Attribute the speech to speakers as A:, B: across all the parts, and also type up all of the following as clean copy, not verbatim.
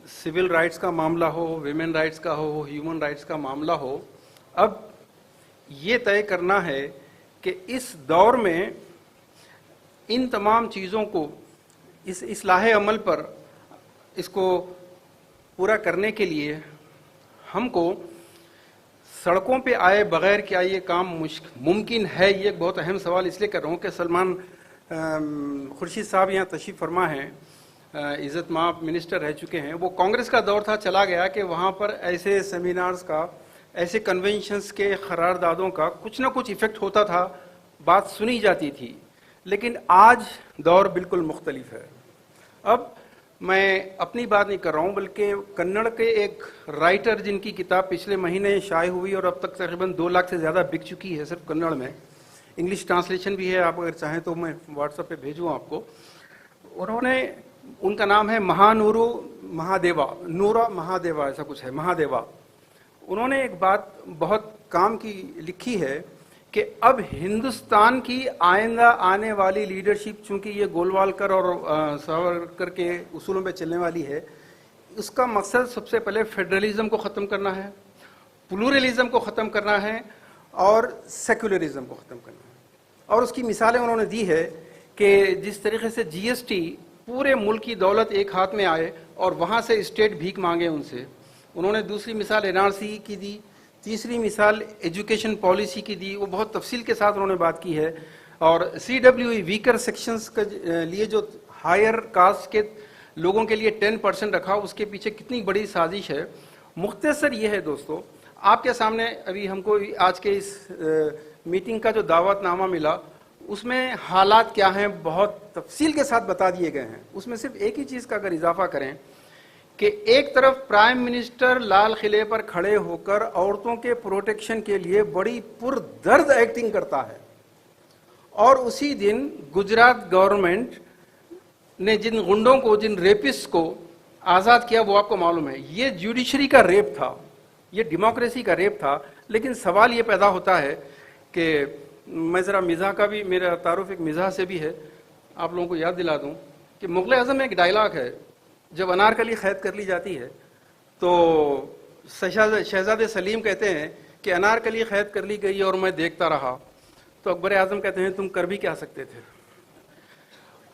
A: Civil rights का मामला हो, विमेन राइट्स का हो, ह्यूमन राइट्स का मामला हो, अब ये तय करना है कि इस दौर में इन तमाम चीज़ों को, इस इस्लाह अमल पर इसको पूरा करने के लिए हमको सड़कों पे आए बगैर क्या ये काम मुमकिन है। ये एक बहुत अहम सवाल इसलिए कर रहा हूँ कि सलमान खुर्शीद साहब यहाँ तशरीफ़ फरमा हैं, इज़्ज़त माब मिनिस्टर रह चुके हैं। वो कांग्रेस का दौर था, चला गया कि वहाँ पर ऐसे सेमिनार्स का, ऐसे कन्वेंशंस के करारदादों का कुछ ना कुछ इफ़ेक्ट होता था, बात सुनी जाती थी। लेकिन आज दौर बिल्कुल मुख्तलिफ है। अब मैं अपनी बात नहीं कर रहा हूँ, बल्कि कन्नड़ के एक राइटर जिनकी किताब पिछले महीने शाये हुई और अब तक तकरीबन 2 लाख से ज़्यादा बिक चुकी है सिर्फ कन्नड़ में, इंग्लिश ट्रांसलेशन भी है, आप अगर चाहें तो मैं व्हाट्सएप पे भेजूँ आपको। उनका नाम है महानूरू महादेवा, नूरा महादेवा ऐसा कुछ है, महादेवा। उन्होंने एक बात बहुत काम की लिखी है कि अब हिंदुस्तान की आइंदा आने वाली लीडरशिप, चूंकि ये गोलवालकर और सावरकर के उसूलों पे चलने वाली है, उसका मकसद सबसे पहले फेडरलिज्म को ख़त्म करना है, प्लूरलिज्म को ख़त्म करना है और सेक्युलरिज्म को ख़त्म करना है। और उसकी मिसालें उन्होंने दी है कि जिस तरीके से जीएसटी पूरे मुल्क की दौलत एक हाथ में आए और वहाँ से स्टेट भीख मांगे उनसे। उन्होंने दूसरी मिसाल एनआरसी की दी, तीसरी मिसाल एजुकेशन पॉलिसी की दी, वो बहुत तफसील के साथ उन्होंने बात की है। और CWE वीकर सेक्शंस के लिए जो हायर कास्ट के लोगों के लिए 10% रखा, उसके पीछे कितनी बड़ी साजिश है। मुख्तसर ये है दोस्तों, आपके सामने अभी हमको आज के इस मीटिंग का जो दावतनामा मिला, उसमें हालात क्या हैं बहुत तफसील के साथ बता दिए गए हैं। उसमें सिर्फ एक ही चीज़ का अगर इजाफा करें कि एक तरफ प्राइम मिनिस्टर लाल किले पर खड़े होकर औरतों के प्रोटेक्शन के लिए बड़ी पुरदर्द एक्टिंग करता है, और उसी दिन गुजरात गवर्नमेंट ने जिन गुंडों को, जिन रेपिस्ट को आज़ाद किया, वो आपको मालूम है। ये जुडिशरी का रेप था, ये डेमोक्रेसी का रेप था। लेकिन सवाल ये पैदा होता है कि मैं ज़रा मिज़ाह का भी, मेरा तारुफ एक मिज़ाह से भी है, आप लोगों को याद दिला दूं कि मुग़ल आज़म में एक डायलॉग है, जब अनारकली क़ैद कर ली जाती है तो शहजादे सलीम कहते हैं कि अनारकली क़ैद कर ली गई और मैं देखता रहा। तो अकबर आज़म कहते हैं तुम कर भी क्या सकते थे।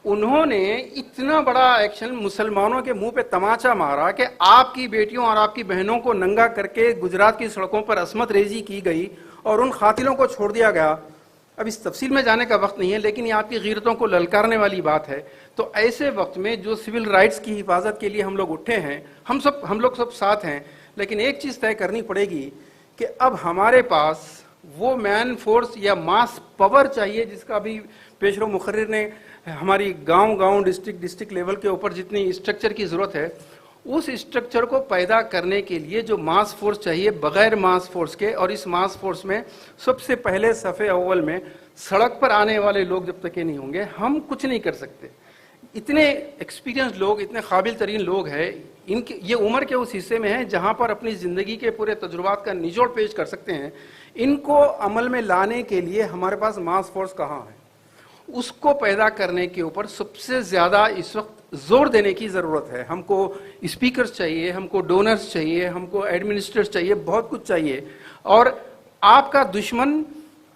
A: उन्होंने इतना बड़ा एक्शन मुसलमानों के मुंह पे तमाचा मारा कि आपकी बेटियों और आपकी बहनों को नंगा करके गुजरात की सड़कों पर असमत रेजी की गई और उन खातिलों को छोड़ दिया गया। अब इस तफसील में जाने का वक्त नहीं है, लेकिन ये आपकी ग़ीरतों को ललकारने वाली बात है। तो ऐसे वक्त में जो सिविल राइट्स की हिफाजत के लिए हम लोग उठे हैं, हम लोग सब साथ हैं, लेकिन एक चीज़ तय करनी पड़ेगी कि अब हमारे पास वो मैन फोर्स या मास पावर चाहिए जिसका अभी पेशरो मुखर्रिर ने हमारी गांव डिस्ट्रिक्ट लेवल के ऊपर जितनी स्ट्रक्चर की ज़रूरत है, उस स्ट्रक्चर को पैदा करने के लिए जो मास फोर्स चाहिए बगैर मास फोर्स के, और इस मास फोर्स में सबसे पहले सफ़े अव्वल में सड़क पर आने वाले लोग जब तक ये नहीं होंगे, हम कुछ नहीं कर सकते। इतने एक्सपीरियंस लोग, इतने काबिल तरीन लोग हैं, इनके ये उम्र के उस हिस्से में हैं जहाँ पर अपनी ज़िंदगी के पूरे तजुर्बात का निचोड़ पेश कर सकते हैं। इनको अमल में लाने के लिए हमारे पास मास फोर्स कहाँ है, उसको पैदा करने के ऊपर सबसे ज़्यादा इस वक्त जोर देने की ज़रूरत है। हमको स्पीकर्स चाहिए, हमको डोनर्स चाहिए, हमको एडमिनिस्ट्रेटर्स चाहिए, बहुत कुछ चाहिए। और आपका दुश्मन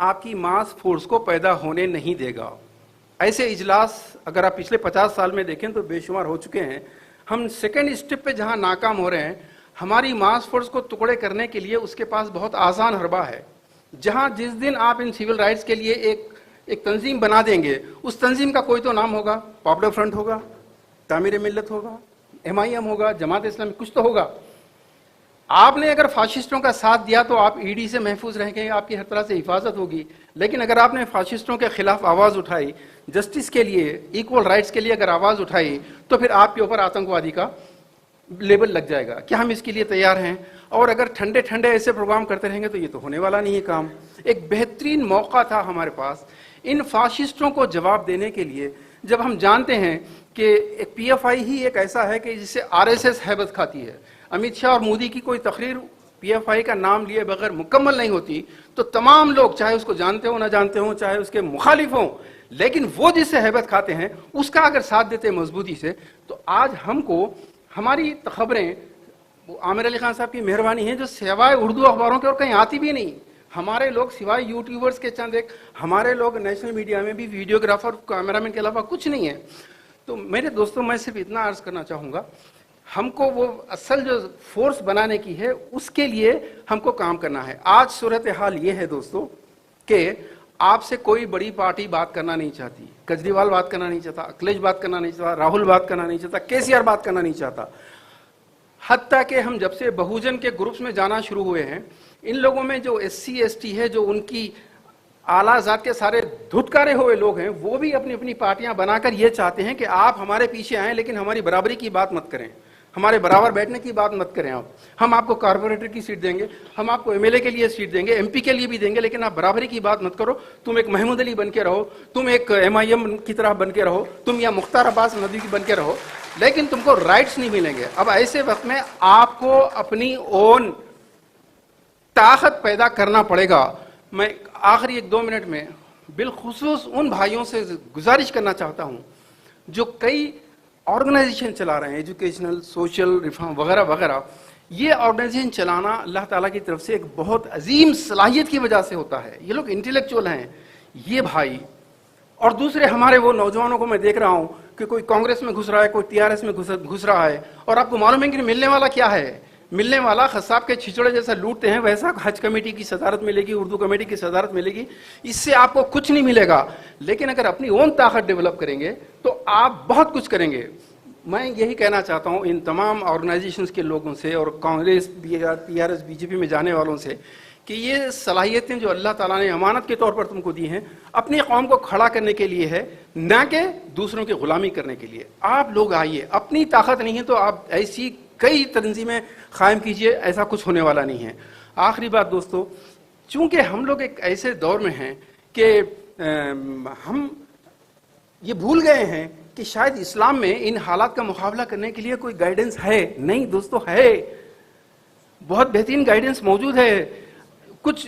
A: आपकी मास फोर्स को पैदा होने नहीं देगा। ऐसे इजलास अगर आप पिछले 50 साल में देखें तो बेशुमार हो चुके हैं। हम सेकेंड स्टेप पे जहाँ नाकाम हो रहे हैं, हमारी मास फोर्स को टुकड़े करने के लिए उसके पास बहुत आसान हरबा है। जहाँ जिस दिन आप इन सिविल राइट्स के लिए एक तंजीम बना देंगे, उस तंजीम का कोई तो नाम होगा, पॉपुलर फ्रंट होगा, तामीर मिल्लत होगा, MIM होगा, जमात इस्लामी, कुछ तो होगा। आपने अगर फाशिस्टों का साथ दिया तो आप ईडी से महफूज रहेंगे, आपकी हर तरह से हिफाजत होगी। लेकिन अगर आपने फाशिस्टों के खिलाफ आवाज़ उठाई, जस्टिस के लिए, इक्वल राइट्स के लिए अगर आवाज़ उठाई, तो फिर आपके ऊपर आतंकवादी का लेबल लग जाएगा। क्या हम इसके लिए तैयार हैं? और अगर ठंडे ठंडे ऐसे प्रोग्राम करते रहेंगे तो ये तो होने वाला नहीं है काम। एक बेहतरीन मौका था हमारे पास इन फाशिस्टों को जवाब देने के लिए, जब हम जानते हैं कि एक PFI ही एक ऐसा है कि जिससे RSS हैबत खाती है। अमित शाह और मोदी की कोई तकरीर PFI का नाम लिए बगैर मुकम्मल नहीं होती, तो तमाम लोग, चाहे उसको जानते हो ना जानते हो, चाहे उसके मुखालिफ हों, लेकिन वो जिससे हैबत खाते हैं उसका अगर साथ देते मजबूती से, तो आज हमको ہماری خبریں عامر علی خان صاحب کی مہربانی ہے جو سوائے اردو اخباروں کے اور کہیں آتی بھی نہیں. ہمارے لوگ سوائے یوٹیوبرز کے چند ایک ہمارے لوگ نیشنل میڈیا میں بھی ویڈیوگرافر کیمرامین کے علاوہ کچھ نہیں ہے. تو میرے دوستوں میں صرف اتنا عرض کرنا چاہوں گا, ہم کو وہ اصل جو فورس بنانے کی ہے اس کے لیے ہم کو کام کرنا ہے. آج صورتحال یہ ہے دوستو کہ آپ سے کوئی بڑی پارٹی بات کرنا نہیں چاہتی. کجریوال بات کرنا نہیں چاہتا, اکھلیش بات کرنا نہیں چاہتا, راہل بات کرنا نہیں چاہتا, KCR بات کرنا نہیں چاہتا. حتیٰ کہ ہم جب سے بہوجن کے گروپس میں جانا شروع ہوئے ہیں, ان لوگوں میں جو SC ST ہے, جو ان کی اعلیٰ ذات کے سارے دھتکارے ہوئے لوگ ہیں, وہ بھی اپنی اپنی پارٹیاں بنا کر یہ چاہتے ہیں کہ آپ ہمارے پیچھے آئیں لیکن ہماری برابری کی بات مت کریں, ہمارے برابر بیٹھنے کی بات مت کریں. ہم آپ کو کارپوریٹر کی سیٹ دیں گے, ہم آپ کو MLA کے لیے سیٹ دیں گے, MP کے لیے بھی دیں گے, لیکن آپ برابری کی بات مت کرو. تم ایک محمود علی بن کے رہو, تم ایک MIM کی طرح بن کے رہو, تم یا مختار عباس ندوی کی بن کے رہو, لیکن تم کو رائٹس نہیں ملیں گے. اب ایسے وقت میں آپ کو اپنی اون طاقت پیدا کرنا پڑے گا. میں آخری 1-2 منٹ میں بالخصوص ان بھائیوں سے گزارش کرنا چاہتا ہوں جو کئی آرگنائزیشن چلا رہے ہیں, ایجوکیشنل, سوشل ریفارم وغیرہ وغیرہ. یہ آرگنائزیشن چلانا اللہ تعالیٰ کی طرف سے ایک بہت عظیم صلاحیت کی وجہ سے ہوتا ہے. یہ لوگ انٹلیکچوئل ہیں یہ بھائی. اور دوسرے ہمارے وہ نوجوانوں کو میں دیکھ رہا ہوں کہ کوئی کانگریس میں گھس رہا ہے, کوئی TRS میں گھس رہا ہے, اور آپ کو معلوم ہے کہ ملنے والا کیا ہے. ملنے والا خصاب کے چھچڑے جیسا لوٹتے ہیں ویسا حج کمیٹی کی صدارت ملے گی, اردو کمیٹی کی صدارت ملے گی. اس سے آپ کو کچھ نہیں ملے گا, لیکن اگر اپنی اون طاقت ڈیولپ کریں گے تو آپ بہت کچھ کریں گے. میں یہی کہنا چاہتا ہوں ان تمام آرگنائزیشنز کے لوگوں سے اور کانگریس, TRS, BJP میں جانے والوں سے کہ یہ صلاحیتیں جو اللہ تعالیٰ نے امانت کے طور پر تم کو دی ہیں اپنی قوم کو کھڑا کرنے کے لیے ہے, نہ کہ دوسروں کی غلامی کرنے کے لیے. آپ لوگ آئیے, اپنی طاقت نہیں ہے تو آپ ایسی کئی تنظیمیں قائم کیجئے, ایسا کچھ ہونے والا نہیں ہے. آخری بات دوستو, چونکہ ہم لوگ ایک ایسے دور میں ہیں کہ ہم یہ بھول گئے ہیں کہ شاید اسلام میں ان حالات کا مقابلہ کرنے کے لیے کوئی گائیڈنس ہے. نہیں دوستو, ہے, بہت بہترین گائیڈنس موجود ہے. کچھ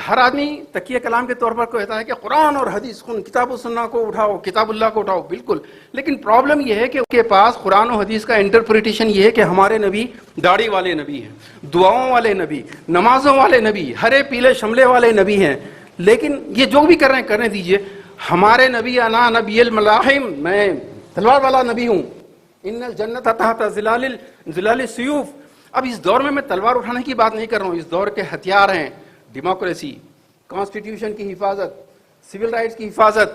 A: ہر آدمی تکیہ کلام کے طور پر کہتا ہے کہ قرآن اور حدیث, کتاب و سنہ کو اٹھاؤ, کتاب اللہ کو اٹھاؤ. بالکل, لیکن پرابلم یہ ہے کہ ان کے پاس قرآن و حدیث کا انٹرپریٹیشن یہ ہے کہ ہمارے نبی داڑھی والے نبی ہیں, دعاؤں والے نبی, نمازوں والے نبی, ہرے پیلے شملے والے نبی ہیں. لیکن یہ جو بھی کر رہے ہیں کرنے دیجئے. ہمارے نبی انا نبی الملاحم, میں تلوار والا نبی ہوں. ان الجنت تحت ظلال السیوف. اب اس دور میں تلوار اٹھانے کی بات نہیں کر رہا ہوں. اس دور کے ہتھیار ہیں ڈیموکریسی, کانسٹیٹیوشن کی حفاظت, سول رائٹس کی حفاظت.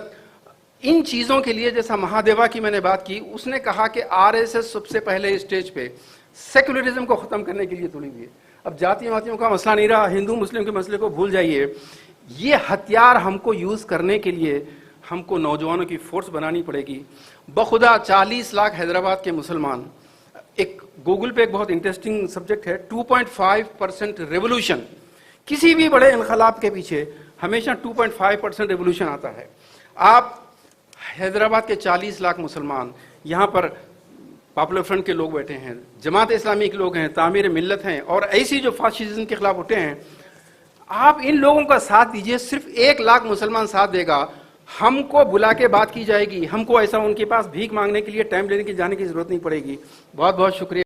A: ان چیزوں کے لیے جیسا مہادیوا کی میں نے بات کی, اس نے کہا کہ RSS سب سے پہلے اسٹیج پہ سیکولرزم کو ختم کرنے کے لیے توڑی ہوئی ہے. اب جاتی واتیوں کا مسئلہ نہیں رہا, ہندو مسلم کے مسئلے کو بھول جائیے. یہ ہتھیار ہم کو یوز کرنے کے لیے ہم کو نوجوانوں کی فورس بنانی پڑے گی. بخدا 40 لاکھ حیدرآباد کے مسلمان, ایک گوگل پہ ایک بہت انٹرسٹنگ سبجیکٹ ہے 2.5% ریولوشن. کسی بھی بڑے انقلاب کے پیچھے ہمیشہ 2.5% ریولوشن آتا ہے. آپ حیدرآباد کے 40 لاکھ مسلمان, یہاں پر پاپولر فرنٹ کے لوگ بیٹھے ہیں, جماعت اسلامی کے لوگ ہیں, تعمیر ملت ہیں, اور ایسی جو فاشزم کے خلاف اٹھے ہیں, آپ ان لوگوں کا ساتھ دیجئے. صرف 1 لاکھ مسلمان ساتھ دے گا, ہم کو بلا کے بات کی جائے گی, ہم کو ایسا ان کے پاس بھیک مانگنے کے لیے ٹائم لینے کی جانے کی ضرورت نہیں پڑے گی. بہت بہت شکریہ.